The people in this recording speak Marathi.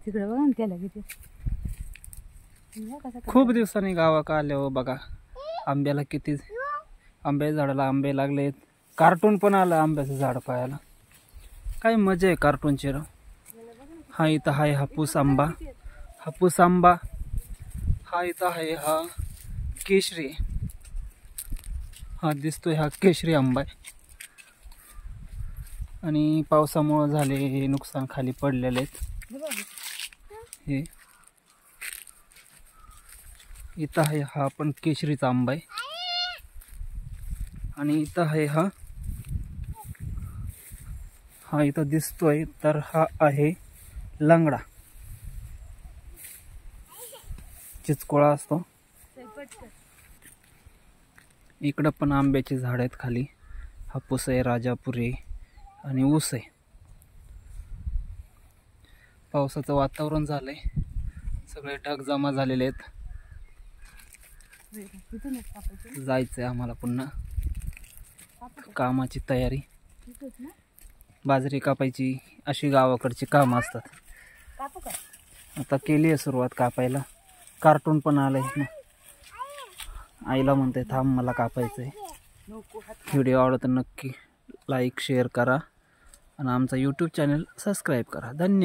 तिकडे बघा ना त्याला किती. खूप दिवसांनी गावाकडे आले हो बघा. आंब्याला किती आंब्याच्या झाडाला आंबे लागलेत. कार्टून पण आलं आंब्याचं झाड पाहायला. काय मजा आहे कार्टूनची राव. हा इथं आहे हापूस आंबा. हापूस आंबा हा इथं आहे. हा केशरी. हा दिसतोय हा केशरी आंबा आहे. आणि पावसामुळे झाले नुकसान खाली पडलेले आहेत. हे इथं आहे हा पण केशरीचा आंबा आहे. आणि इथं आहे हा इथं दिसतोय तर हा आहे लंगडा. चिचकोळा असतो. इकडं पण आंब्याची झाड आहेत खाली. हापूस आहे, राजापूर आहे आणि ऊस आहे. पावसाचं वातावरण झालंय. सगळे ढग जमा झालेले आहेत. जायचंय आम्हाला पुन्हा. कामाची तयारी. बाजरी कापायची अशी गावाकडची कामं असतात. आता केली आहे सुरुवात कापायला. कार्टून पण आलंय. आईला म्हणते थांब मला कापायचंय. व्हिडिओ आवडला तर नक्की लाईक शेअर करा आणि आमचा यूट्यूब चॅनल सबस्क्राईब करा. धन्यवाद.